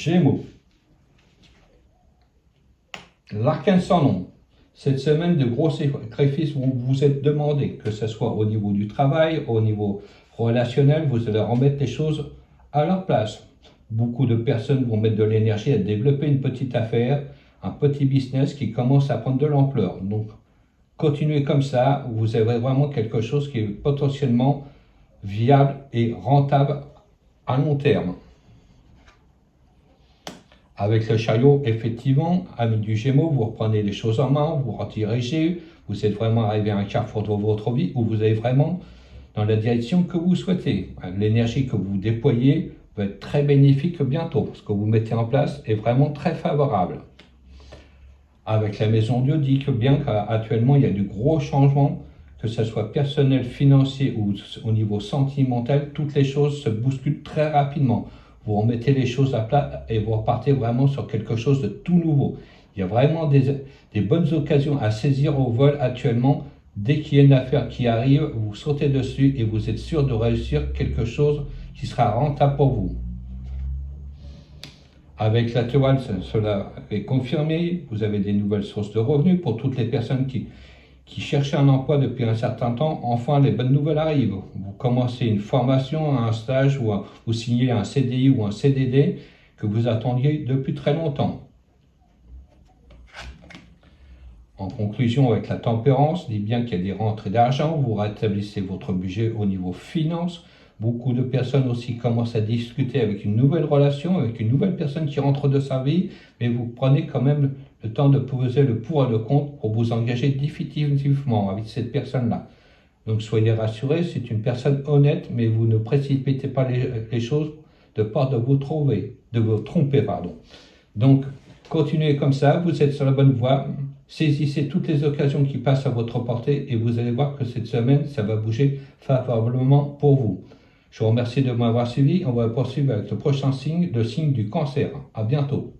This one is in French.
Gémeaux, l'arcane sans nom. Cette semaine, de gros sacrifices vont vous être demandés, que ce soit au niveau du travail, au niveau relationnel, vous allez remettre les choses à leur place. Beaucoup de personnes vont mettre de l'énergie à développer une petite affaire, un petit business qui commence à prendre de l'ampleur. Donc, continuez comme ça, vous avez vraiment quelque chose qui est potentiellement viable et rentable à long terme. Avec le chariot, effectivement, ami du Gémeaux, vous reprenez les choses en main, vous redirigez, vous êtes vraiment arrivé à un carrefour de votre vie où vous allez vraiment dans la direction que vous souhaitez. L'énergie que vous déployez va être très bénéfique bientôt. Ce que vous mettez en place est vraiment très favorable. Avec la Maison Dieu, dit que bien qu'actuellement il y a de gros changements, que ce soit personnel, financier ou au niveau sentimental, toutes les choses se bousculent très rapidement. Vous remettez les choses à plat et vous repartez vraiment sur quelque chose de tout nouveau. Il y a vraiment des bonnes occasions à saisir au vol actuellement. Dès qu'il y a une affaire qui arrive, vous sautez dessus et vous êtes sûr de réussir quelque chose qui sera rentable pour vous. Avec la toile, cela est confirmé. Vous avez des nouvelles sources de revenus pour toutes les personnes qui cherchaient un emploi depuis un certain temps. Enfin, les bonnes nouvelles arrivent. Vous commencez une formation, un stage ou vous signez un CDI ou un CDD que vous attendiez depuis très longtemps. En conclusion, avec la tempérance, dit bien qu'il y a des rentrées d'argent, vous rétablissez votre budget au niveau finance. Beaucoup de personnes aussi commencent à discuter avec une nouvelle relation, avec une nouvelle personne qui rentre de sa vie, mais vous prenez quand même le temps de peser le pour et le contre pour vous engager définitivement avec cette personne-là. Donc soyez rassurés, c'est une personne honnête, mais vous ne précipitez pas les choses de peur de vous tromper. Donc continuez comme ça, vous êtes sur la bonne voie. Saisissez toutes les occasions qui passent à votre portée et vous allez voir que cette semaine, ça va bouger favorablement pour vous. Je vous remercie de m'avoir suivi. On va poursuivre avec le prochain signe, le signe du Cancer. À bientôt.